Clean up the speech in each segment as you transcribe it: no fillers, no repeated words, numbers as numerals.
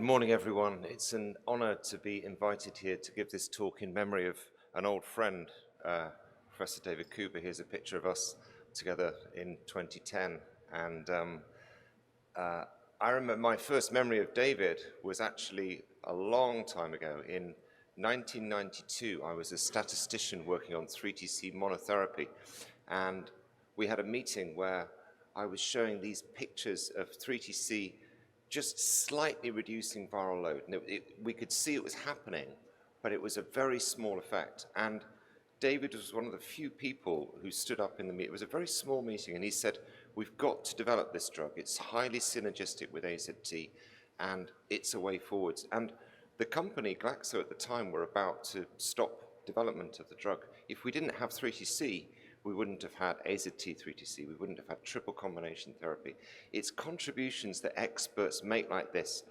morning, everyone. It's an honor to be invited here to give this talk in memory of an old friend, Professor David Cooper. Here's a picture of us together in 2010. And I remember my first memory of David was actually a long time ago. In 1992, I was a statistician working on 3TC monotherapy. And we had a meeting where I was showing these pictures of 3TC just slightly reducing viral load. And we could see it was happening, but it was a very small effect. And David was one of the few people who stood up in the meeting. It was a very small meeting, and he said, we've got to develop this drug. It's highly synergistic with AZT, and it's a way forwards. And the company, Glaxo, at the time, were about to stop development of the drug. If we didn't have 3TC, we wouldn't have had AZT3TC, we wouldn't have had triple combination therapy. It's contributions that experts make like this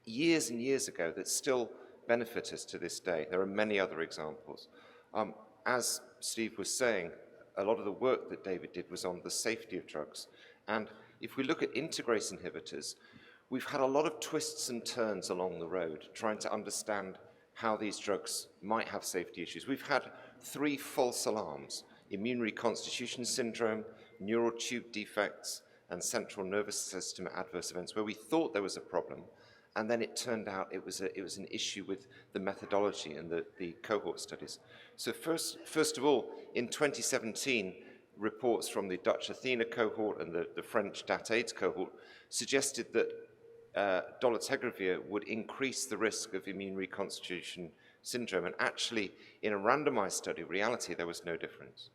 years and years ago that still benefit us to this day. There are many other examples. As Steve was saying, a lot of the work that David did was on the safety of drugs. And if we look at integrase inhibitors, we've had a lot of twists and turns along the road trying to understand how these drugs might have safety issues. We've had 3 false alarms: immune reconstitution syndrome, neural tube defects, and central nervous system adverse events, where we thought there was a problem, and then it turned out it was an issue with the methodology and the cohort studies. So first of all, in 2017, reports from the Dutch Athena cohort and the French DAT-AIDS cohort suggested that dolutegravir would increase the risk of immune reconstitution syndrome, and actually, in a randomized study, reality, there was no difference.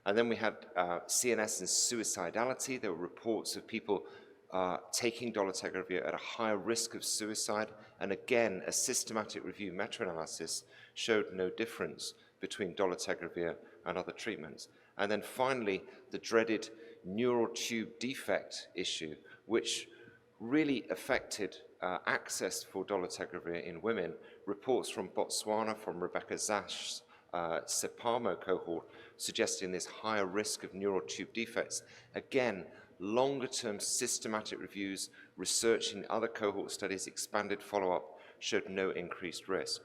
And then we had CNS and suicidality. There were reports of people taking dolutegravir at a higher risk of suicide. And again, a systematic review meta-analysis showed no difference between dolutegravir and other treatments. And then finally, the dreaded neural tube defect issue, which really affected access for dolutegravir in women. Reports from Botswana, from Rebecca Zash's Sepamo cohort, suggesting this higher risk of neural tube defects. Again, longer-term systematic reviews, research in other cohort studies, expanded follow-up showed no increased risk.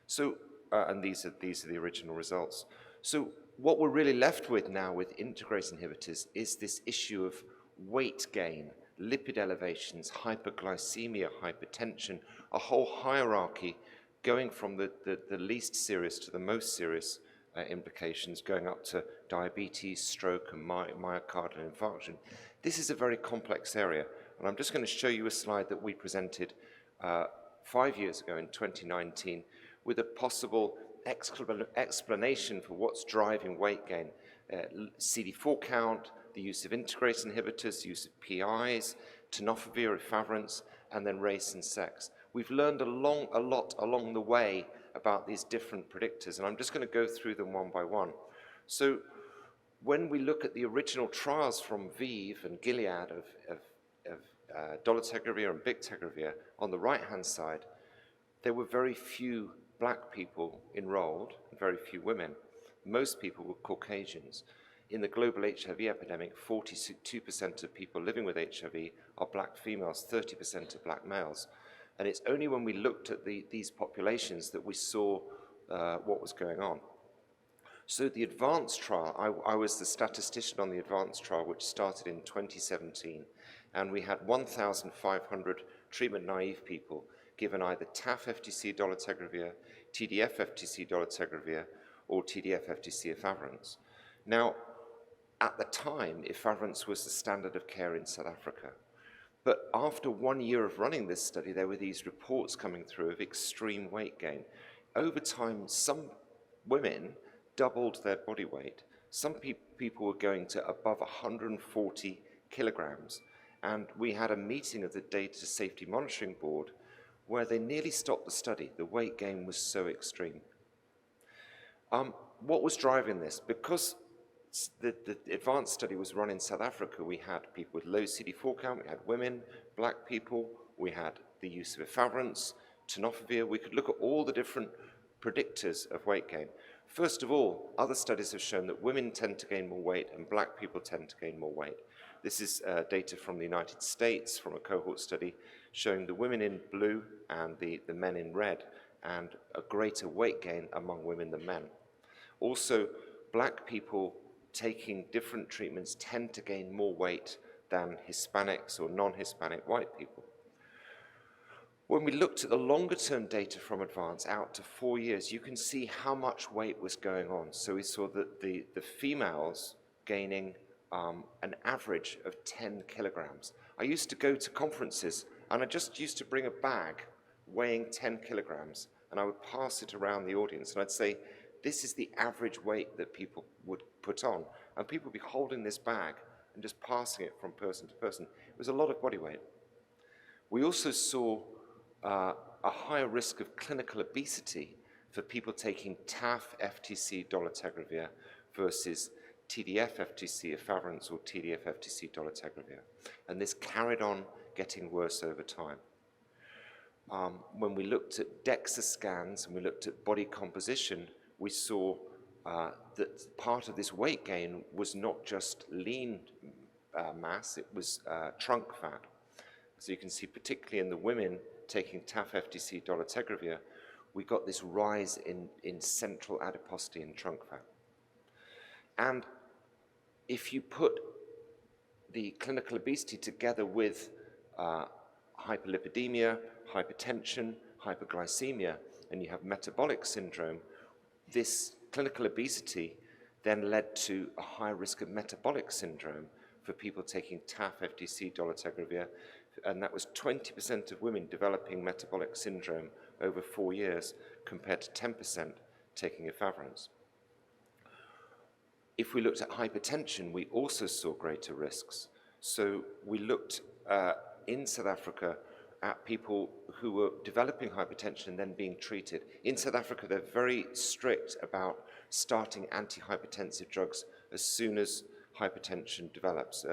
So, and these are the original results. So what we're really left with now with integrase inhibitors is this issue of weight gain, lipid elevations, hyperglycemia, hypertension, a whole hierarchy going from the least serious to the most serious implications, going up to diabetes, stroke, and myocardial infarction. This is a very complex area, and I'm just going to show you a slide that we presented 5 years ago in 2019 with a possible explanation for what's driving weight gain. CD4 count, the use of integrase inhibitors, the use of PIs, tenofovir, efavirenz, and then race and sex. We've learned a lot along the way about these different predictors, and I'm just going to go through them one by one. So when we look at the original trials from ViiV and Gilead of dolutegravir and bictegravir, on the right-hand side, there were very few black people enrolled and very few women. Most people were Caucasians. In the global HIV epidemic, 42% of people living with HIV are black females, 30% are black males. And it's only when we looked at these populations that we saw what was going on. So the ADVANCE trial, I was the statistician on the ADVANCE trial, which started in 2017, and we had 1,500 treatment-naive people given either TAF-FTC dolutegravir, TDF-FTC dolutegravir, or TDF-FTC efavirenz. Now, at the time, efavirenz was the standard of care in South Africa. But after 1 year of running this study, there were these reports coming through of extreme weight gain. Over time, some women doubled their body weight. Some people were going to above 140 kilograms. And we had a meeting of the Data Safety Monitoring Board where they nearly stopped the study. The weight gain was so extreme. What was driving this? Because the ADVANCE study was run in South Africa, we had people with low CD4 count, we had women, black people, we had the use of efavirenz, tenofovir. We could look at all the different predictors of weight gain. First of all, other studies have shown that women tend to gain more weight and black people tend to gain more weight. This is data from the United States from a cohort study showing the women in blue and the men in red, and a greater weight gain among women than men. Also, black people taking different treatments tend to gain more weight than Hispanics or non-Hispanic white people. When we looked at the longer-term data from ADVANCE out to 4 years, you can see how much weight was going on. So we saw that the females gaining an average of 10 kilograms. I used to go to conferences, and I just used to bring a bag weighing 10 kilograms, and I would pass it around the audience, and I'd say, this is the average weight that people would put on. And people would be holding this bag and just passing it from person to person. It was a lot of body weight. We also saw a higher risk of clinical obesity for people taking TAF FTC dolutegravir versus TDF FTC efavirenz or TDF FTC dolutegravir. And this carried on getting worse over time. When we looked at DEXA scans and we looked at body composition, we saw that part of this weight gain was not just lean mass, it was trunk fat. So you can see particularly in the women taking TAF FTC dolutegravir, we got this rise in central adiposity and trunk fat. And if you put the clinical obesity together with hyperlipidemia, hypertension, hyperglycemia, and you have metabolic syndrome, this clinical obesity then led to a higher risk of metabolic syndrome for people taking TAF FTC dolutegravir, and that was 20% of women developing metabolic syndrome over 4 years compared to 10% taking efavirenz. If we looked at hypertension, we also saw greater risks. So we looked in South Africa at people who were developing hypertension and then being treated. In South Africa, they're very strict about starting antihypertensive drugs as soon as hypertension develops,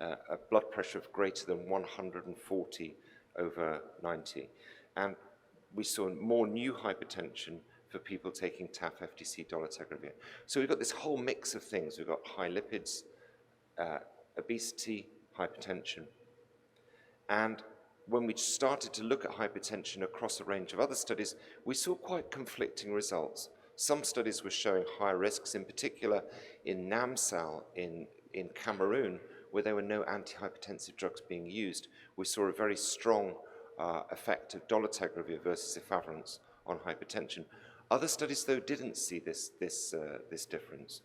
a blood pressure of greater than 140 over 90. And we saw more new hypertension for people taking TAF FTC dolutegravir. So we've got this whole mix of things. We've got high lipids, obesity, hypertension. And when we started to look at hypertension across a range of other studies, we saw quite conflicting results. Some studies were showing higher risks, in particular in Namsal in Cameroon, where there were no antihypertensive drugs being used. We saw a very strong effect of dolutegravir versus efavirenz on hypertension. Other studies, though, didn't see this difference.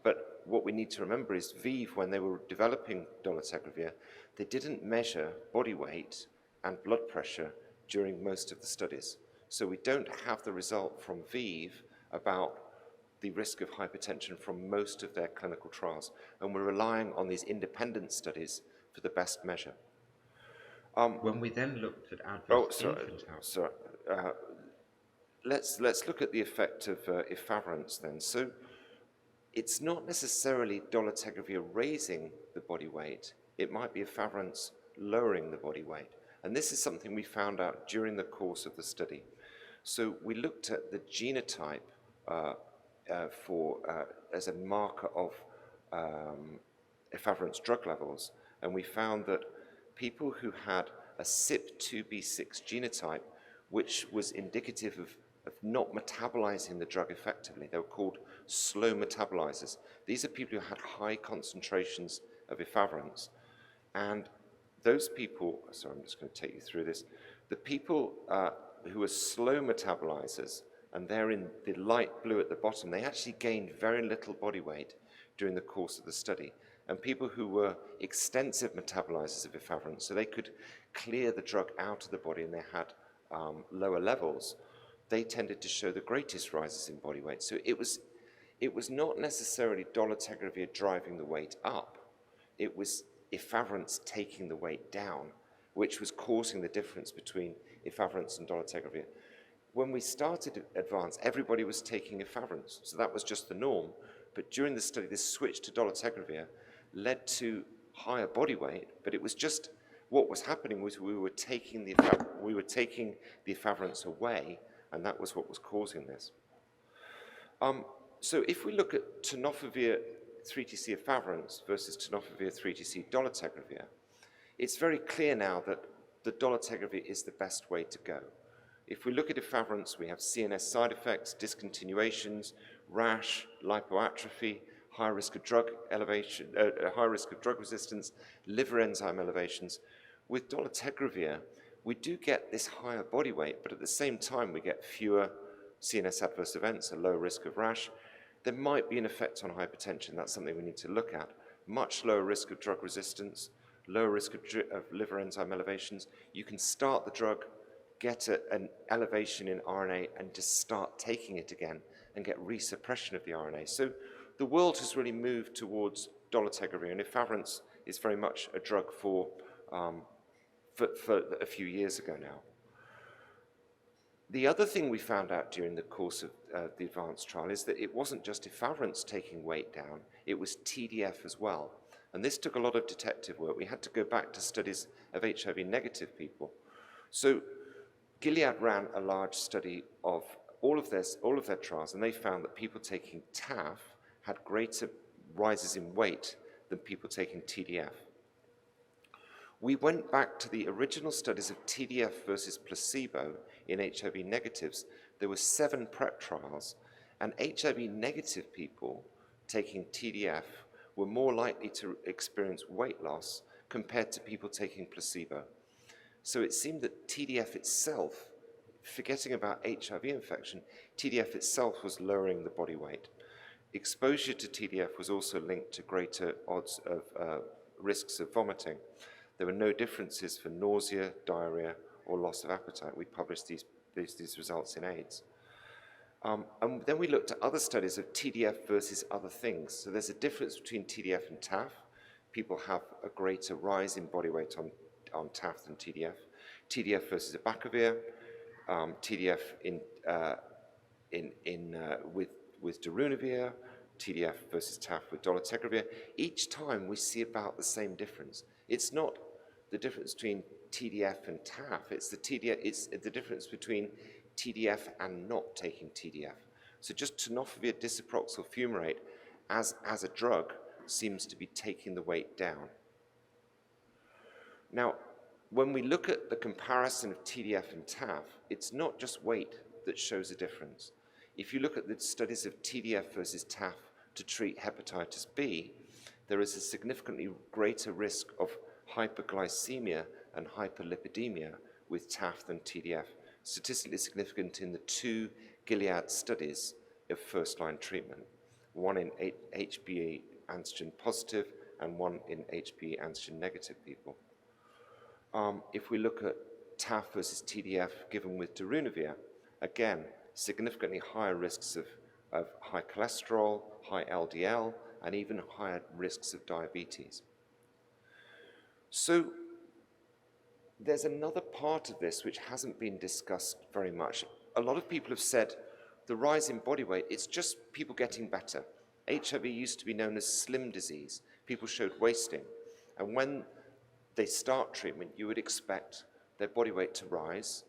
But what we need to remember is ViiV, when they were developing dolutegravir, they didn't measure body weight and blood pressure during most of the studies. So we don't have the result from ViiV about the risk of hypertension from most of their clinical trials. And we're relying on these independent studies for the best measure. When we then looked at adverse infant outcomes. Let's look at the effect of efavirenz then. So it's not necessarily dolutegravir raising the body weight. It might be efavirenz lowering the body weight. And this is something we found out during the course of the study. So we looked at the genotype as a marker of efavirenz drug levels, and we found that people who had a CYP2B6 genotype, which was indicative of not metabolizing the drug effectively. They were called slow metabolizers. These are people who had high concentrations of efavirenz. And those people, sorry, I'm just going to take you through this. The people who are slow metabolizers, and they're in the light blue at the bottom, they actually gained very little body weight during the course of the study. And people who were extensive metabolizers of efavirenz, so they could clear the drug out of the body and they had lower levels, they tended to show the greatest rises in body weight. So it was not necessarily dolutegravir driving the weight up. It was efavirenz taking the weight down, which was causing the difference between efavirenz and dolutegravir. When we started ADVANCE, everybody was taking efavirenz, so that was just the norm. But during the study, this switch to dolutegravir led to higher body weight, but it was just what was happening was we were taking the efavirenz away, and that was what was causing this. So if we look at tenofovir 3-TC efavirenz versus tenofovir 3-TC dolutegravir, it's very clear now that the dolutegravir is the best way to go. If we look at efavirenz, we have CNS side effects, discontinuations, rash, lipoatrophy, high risk of drug elevation, high risk of drug resistance, liver enzyme elevations. With dolutegravir, we do get this higher body weight, but at the same time, we get fewer CNS adverse events, a low risk of rash. There might be an effect on hypertension. That's something we need to look at. Much lower risk of drug resistance, lower risk of liver enzyme elevations. You can start the drug, get an elevation in RNA, and just start taking it again and get resuppression of the RNA. So the world has really moved towards dolutegravir, and efavirenz is very much a drug for a few years ago now. The other thing we found out during the course of the ADVANCE trial is that it wasn't just efavirenz taking weight down, it was TDF as well. And this took a lot of detective work. We had to go back to studies of HIV-negative people. So Gilead ran a large study of all of their trials, and they found that people taking TAF had greater rises in weight than people taking TDF. We went back to the original studies of TDF versus placebo in HIV negatives. There were 7 PrEP trials, and HIV negative people taking TDF were more likely to experience weight loss compared to people taking placebo. So it seemed that TDF itself, forgetting about HIV infection, TDF itself was lowering the body weight. Exposure to TDF was also linked to greater odds of risks of vomiting. There were no differences for nausea, diarrhea, or loss of appetite. We published these results in AIDS. And then we looked at other studies of TDF versus other things. So there's a difference between TDF and TAF. People have a greater rise in body weight on TAF than TDF. TDF versus abacavir, TDF with darunavir, TDF versus TAF with dolutegravir. Each time we see about the same difference. It's not the difference between TDF and TAF, it's the difference between TDF and not taking TDF. So just tenofovir disoproxil fumarate as a drug seems to be taking the weight down. Now, when we look at the comparison of TDF and TAF, it's not just weight that shows a difference. If you look at the studies of TDF versus TAF to treat hepatitis B, there is a significantly greater risk of hyperglycemia and hyperlipidemia with TAF than TDF, statistically significant in the 2 Gilead studies of first-line treatment, one in HBe antigen positive and one in HBe antigen negative people. If we look at TAF versus TDF given with darunavir, again, significantly higher risks of high cholesterol, high LDL, and even higher risks of diabetes. So there's another part of this which hasn't been discussed very much. A lot of people have said the rise in body weight, it's just people getting better. HIV used to be known as slim disease. People showed wasting. And when they start treatment, you would expect their body weight to rise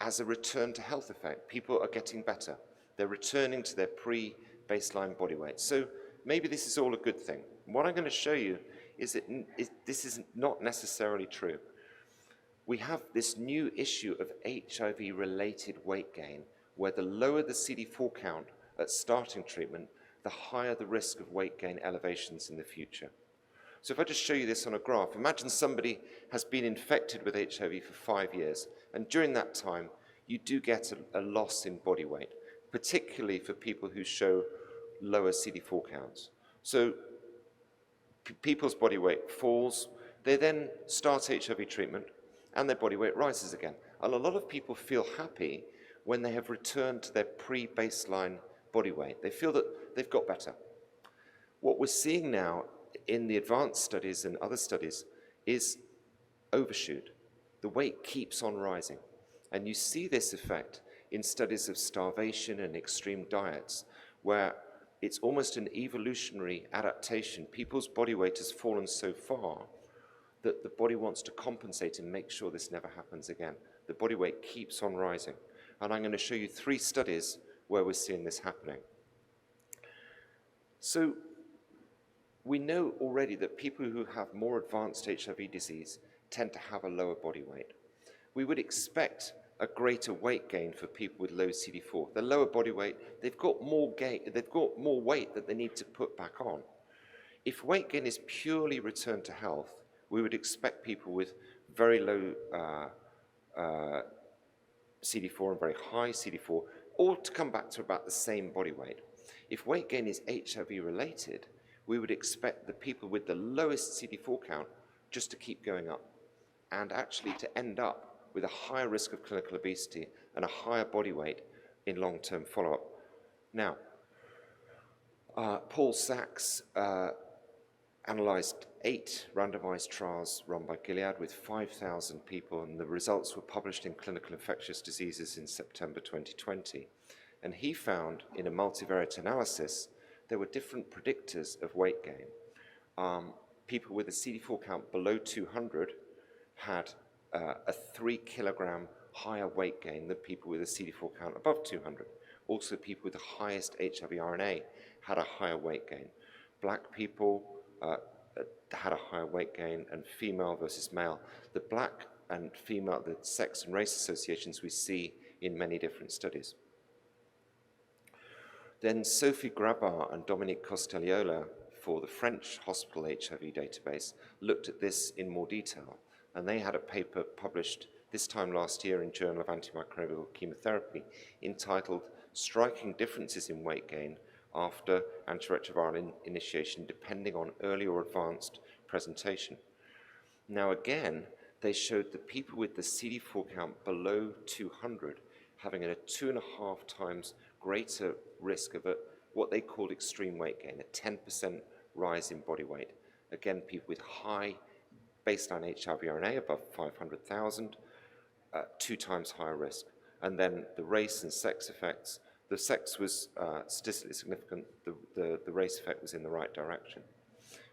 as a return to health effect. People are getting better. They're returning to their pre-baseline body weight. So maybe this is all a good thing. What I'm going to show you is that this is not necessarily true. We have this new issue of HIV-related weight gain, where the lower the CD4 count at starting treatment, the higher the risk of weight gain elevations in the future. So if I just show you this on a graph, imagine somebody has been infected with HIV for 5 years, and during that time, you do get a loss in body weight, particularly for people who show lower CD4 counts. So people's body weight falls, they then start HIV treatment, and their body weight rises again. And a lot of people feel happy when they have returned to their pre-baseline body weight. They feel that they've got better. What we're seeing now in the advanced studies and other studies is overshoot. The weight keeps on rising. And you see this effect in studies of starvation and extreme diets, where it's almost an evolutionary adaptation. People's body weight has fallen so far that the body wants to compensate and make sure this never happens again. The body weight keeps on rising. And I'm going to show you 3 studies where we're seeing this happening. So we know already that people who have more advanced HIV disease tend to have a lower body weight. We would expect a greater weight gain for people with low CD4. The lower body weight, they've got more weight that they need to put back on. If weight gain is purely return to health, we would expect people with very low CD4 and very high CD4 all to come back to about the same body weight. If weight gain is HIV related, we would expect the people with the lowest CD4 count just to keep going up and actually to end up with a higher risk of clinical obesity and a higher body weight in long-term follow-up. Now, Paul Sachs analyzed 8 randomized trials run by Gilead with 5,000 people, and the results were published in Clinical Infectious Diseases in September 2020. And he found in a multivariate analysis there were different predictors of weight gain. People with a CD4 count below 200 had a 3 kilogram higher weight gain than people with a CD4 count above 200. Also, people with the highest HIV RNA had a higher weight gain. Black people had a higher weight gain, and female versus male. The black and female, the sex and race associations we see in many different studies. Then Sophie Grabar and Dominique Costelliola for the French Hospital HIV database looked at this in more detail, and they had a paper published this time last year in Journal of Antimicrobial Chemotherapy entitled Striking Differences in Weight Gain after antiretroviral initiation depending on early or advanced presentation. Now again, they showed that people with the CD4 count below 200 having a 2.5 times greater risk of what they called extreme weight gain, a 10% rise in body weight. Again, people with high baseline HIV RNA above 500,000, 2 times higher risk. And then the race and sex effects, the sex was statistically significant, the race effect was in the right direction.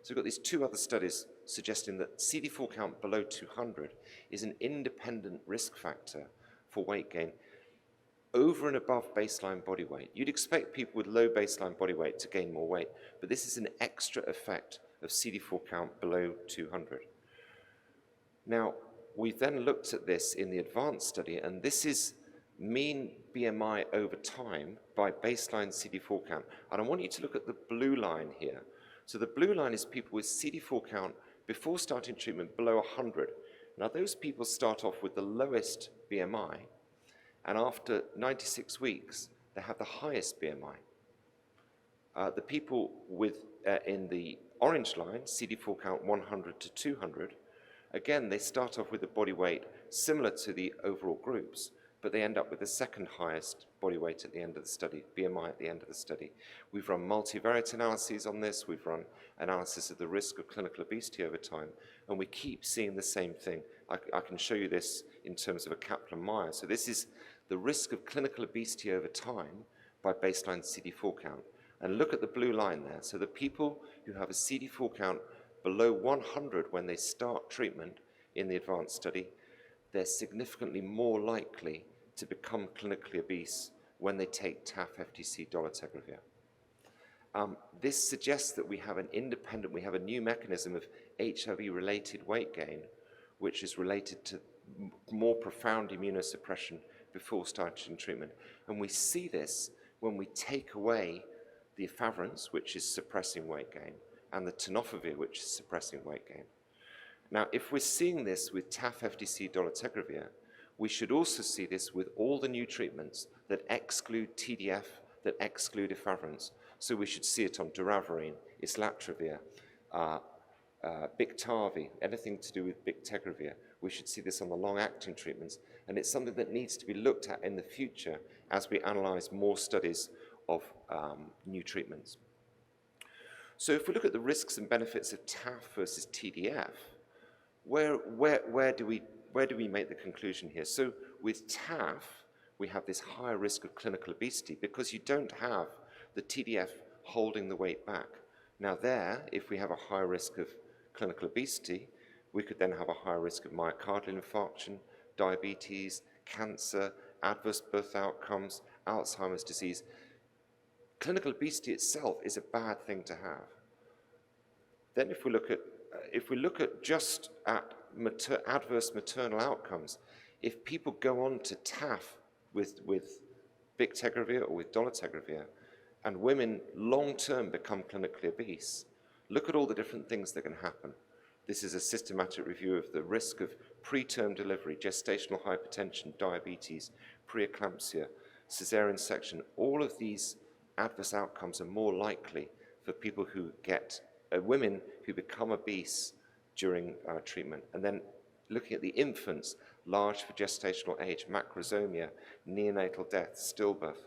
So we've got these 2 other studies suggesting that CD4 count below 200 is an independent risk factor for weight gain over and above baseline body weight. You'd expect people with low baseline body weight to gain more weight, but this is an extra effect of CD4 count below 200. Now, we then looked at this in the advanced study, and this is mean BMI over time by baseline CD4 count. And I want you to look at the blue line here. So the blue line is people with CD4 count before starting treatment below 100. Now, those people start off with the lowest BMI, and after 96 weeks, they have the highest BMI. The people with, in the orange line, CD4 count 100 to 200, again, they start off with a body weight similar to the overall groups, but they end up with the second highest body weight at the end of the study, BMI at the end of the study. We've run multivariate analyses on this, we've run analysis of the risk of clinical obesity over time, and we keep seeing the same thing. I can show you this in terms of a Kaplan-Meier. So this is the risk of clinical obesity over time by baseline CD4 count. And look at the blue line there. So the people who have a CD4 count below 100 when they start treatment in the advanced study, they're significantly more likely to become clinically obese when they take TAF-FTC dolutegravir. This suggests that we have a new mechanism of HIV-related weight gain, which is related to more profound immunosuppression before starting treatment. And we see this when we take away the efavirenz, which is suppressing weight gain, and the tenofovir, which is suppressing weight gain. Now, if we're seeing this with TAF-FTC dolutegravir, we should also see this with all the new treatments that exclude TDF, that exclude efavirenz. So we should see it on doravirine, islatravir, Biktarvy, anything to do with bictegravir. We should see this on the long-acting treatments, and it's something that needs to be looked at in the future as we analyze more studies of new treatments. So if we look at the risks and benefits of TAF versus TDF, where do we make the conclusion here? So with TAF, we have this higher risk of clinical obesity because you don't have the TDF holding the weight back. Now there, if we have a higher risk of clinical obesity, we could then have a higher risk of myocardial infarction, diabetes, cancer, adverse birth outcomes, Alzheimer's disease. clinical obesity itself is a bad thing to have. Then if we look at just at adverse maternal outcomes, if people go on to TAF with bictegravir or with dolutegravir, and women long-term become clinically obese, look at all the different things that can happen. This is a systematic review of the risk of preterm delivery, gestational hypertension, diabetes, preeclampsia, cesarean section. All of these adverse outcomes are more likely for people who get, women who become obese during treatment. And then looking at the infants, large for gestational age, macrosomia, neonatal death, stillbirth,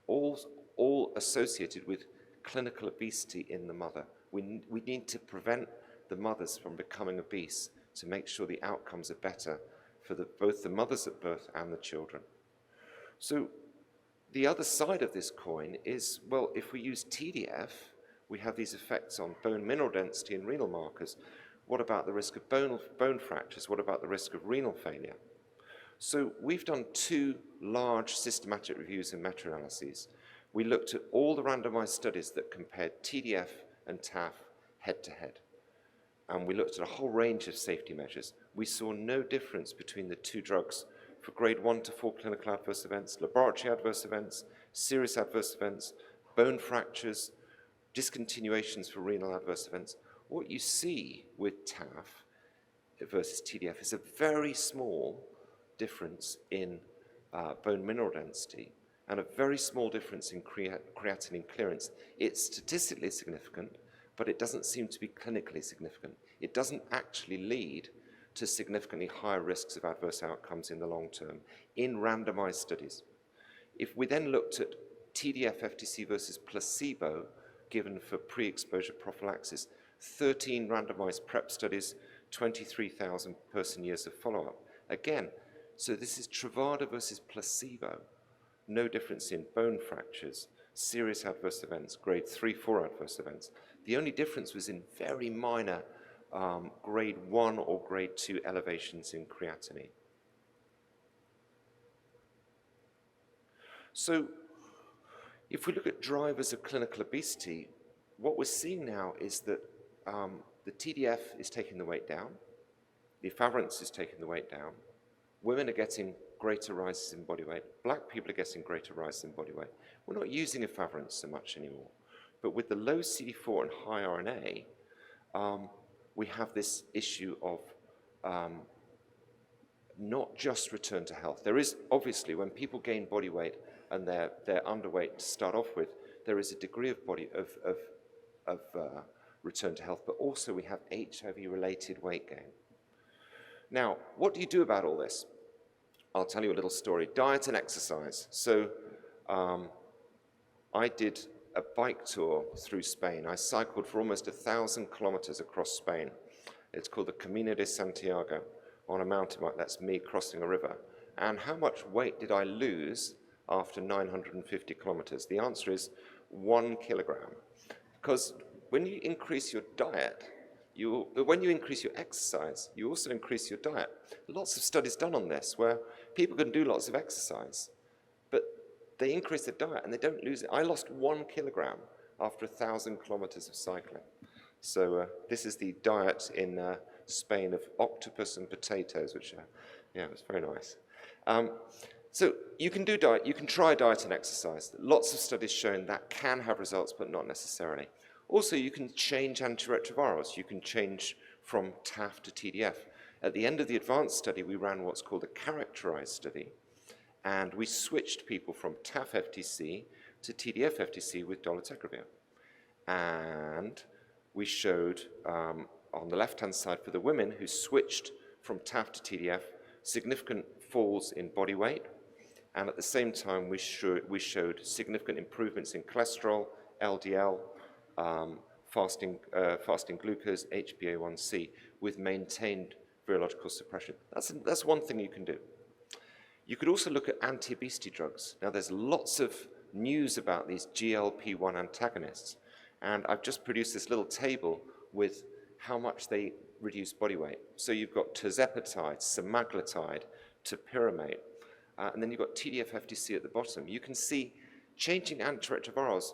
all associated with clinical obesity in the mother. We need to prevent the mothers from becoming obese to make sure the outcomes are better for both the mothers at birth and the children. So the other side of this coin is, well, if we use TDF, we have these effects on bone mineral density and renal markers. What about the risk of bone fractures? What about the risk of renal failure? So we've done 2 large systematic reviews and meta-analyses. We looked at all the randomized studies that compared TDF and TAF head-to-head. And we looked at a whole range of safety measures. We saw no difference between the 2 drugs for grade 1 to 4 clinical adverse events, laboratory adverse events, serious adverse events, bone fractures, discontinuations for renal adverse events. What you see with TAF versus TDF is a very small difference in bone mineral density and a very small difference in creatinine clearance. It's statistically significant, but it doesn't seem to be clinically significant. It doesn't actually lead to significantly higher risks of adverse outcomes in the long term in randomized studies. If we then looked at TDF-FTC versus placebo given for pre-exposure prophylaxis, 13 randomized PrEP studies, 23,000 person years of follow-up. Again, so this is Truvada versus placebo. No difference in bone fractures, serious adverse events, grade 3, 4 adverse events. The only difference was in very minor grade 1 or grade 2 elevations in creatinine. So if we look at drivers of clinical obesity, what we're seeing now is that the TDF is taking the weight down, the efavirenz is taking the weight down, women are getting greater rises in body weight, black people are getting greater rises in body weight. We're not using efavirenz so much anymore, but with the low CD4 and high RNA, we have this issue of not just return to health. There is, obviously, when people gain body weight and they're underweight to start off with, there is a degree of return to health, but also we have HIV-related weight gain. Now, what do you do about all this? I'll tell you a little story. Diet and exercise. So I did a bike tour through Spain. I cycled for almost 1,000 kilometers across Spain. It's called the Camino de Santiago on a mountain bike. That's me crossing a river. And how much weight did I lose after 950 kilometers? The answer is 1 kilogram. Because when you increase your diet, when you increase your exercise, you also increase your diet. Lots of studies done on this where people can do lots of exercise, but they increase their diet and they don't lose it. I lost 1 kilogram after 1,000 kilometers of cycling. So this is the diet in Spain of octopus and potatoes, which yeah, it was very nice. So you can do diet, you can try diet and exercise. Lots of studies showing that can have results, but not necessarily. Also, you can change antiretrovirals. You can change from TAF to TDF. At the end of the advanced study, we ran what's called a characterized study, and we switched people from TAF-FTC to TDF-FTC with dolutegravir. And we showed on the left-hand side for the women who switched from TAF to TDF, significant falls in body weight, and at the same time we showed significant improvements in cholesterol, LDL, fasting glucose, HbA1c, with maintained virological suppression. That's one thing you can do. You could also look at anti-obesity drugs. Now, there's lots of news about these GLP-1 antagonists, and I've just produced this little table with how much they reduce body weight. So you've got tirzepatide, semaglutide, topiramate, and then you've got TDF-FTC at the bottom. You can see changing antiretrovirals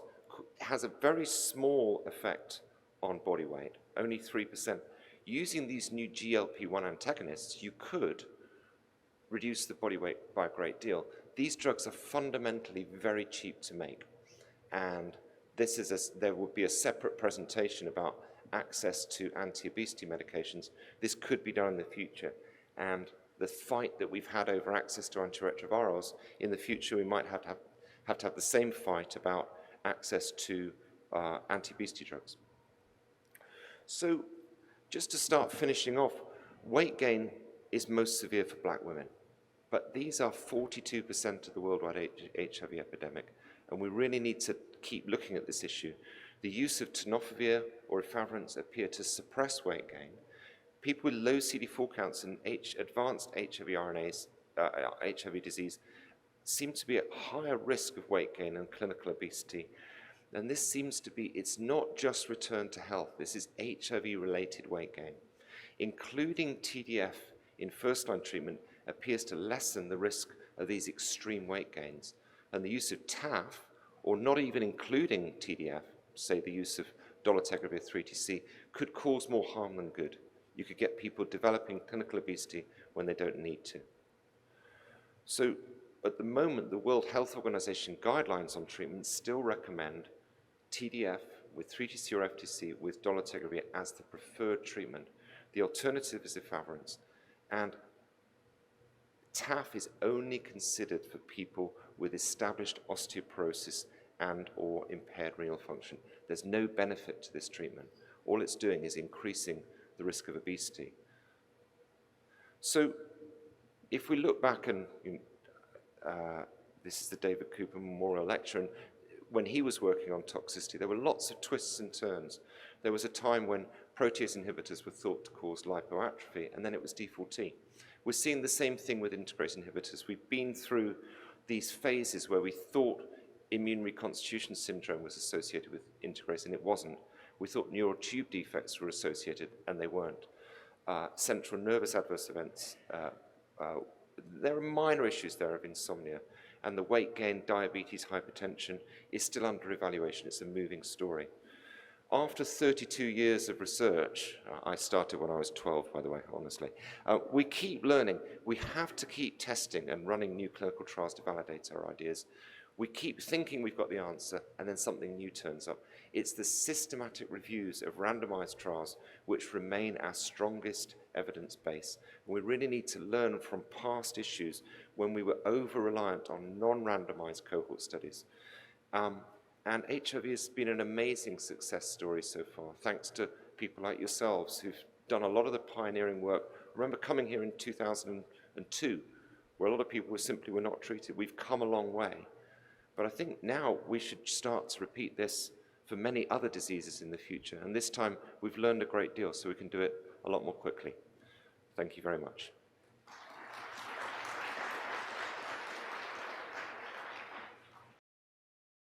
has a very small effect on body weight, only 3%. Using these new GLP-1 antagonists, you could reduce the body weight by a great deal. These drugs are fundamentally very cheap to make, and there would be a separate presentation about access to anti-obesity medications. This could be done in the future, and the fight that we've had over access to antiretrovirals, in the future we might have to have the same fight about access to anti-obesity drugs. So just to start finishing off, weight gain is most severe for black women, but these are 42% of the worldwide HIV epidemic, and we really need to keep looking at this issue. The use of tenofovir or efavirenz appear to suppress weight gain. People with low CD4 counts and advanced HIV disease seem to be at higher risk of weight gain and clinical obesity. And this seems to be, it's not just return to health, this is HIV-related weight gain. Including TDF in first-line treatment appears to lessen the risk of these extreme weight gains. And the use of TAF, or not even including TDF, say the use of dolutegravir 3-TC, could cause more harm than good. You could get people developing clinical obesity when they don't need to. So at the moment, the World Health Organization guidelines on treatment still recommend TDF with 3-TC or FTC with dolutegravir as the preferred treatment. The alternative is efavirenz. And TAF is only considered for people with established osteoporosis and or impaired renal function. There's no benefit to this treatment. All it's doing is increasing the risk of obesity. So if we look back, and this is the David Cooper Memorial Lecture, and when he was working on toxicity, there were lots of twists and turns. There was a time when protease inhibitors were thought to cause lipoatrophy, and then it was D4T. We're seeing the same thing with integrase inhibitors. We've been through these phases where we thought immune reconstitution syndrome was associated with integrase, and it wasn't. We thought neural tube defects were associated, and they weren't. Central nervous adverse events, there are minor issues there of insomnia, and the weight gain, diabetes, hypertension is still under evaluation. It's a moving story. After 32 years of research, I started when I was 12, by the way, honestly, we keep learning. We have to keep testing and running new clinical trials to validate our ideas. We keep thinking we've got the answer, and then something new turns up. It's the systematic reviews of randomized trials which remain our strongest evidence base. And we really need to learn from past issues when we were over-reliant on non-randomized cohort studies. And HIV has been an amazing success story so far, thanks to people like yourselves who've done a lot of the pioneering work. I remember coming here in 2002, where a lot of people were not treated. We've come a long way. But I think now we should start to repeat this for many other diseases in the future. And this time we've learned a great deal, so we can do it a lot more quickly. Thank you very much.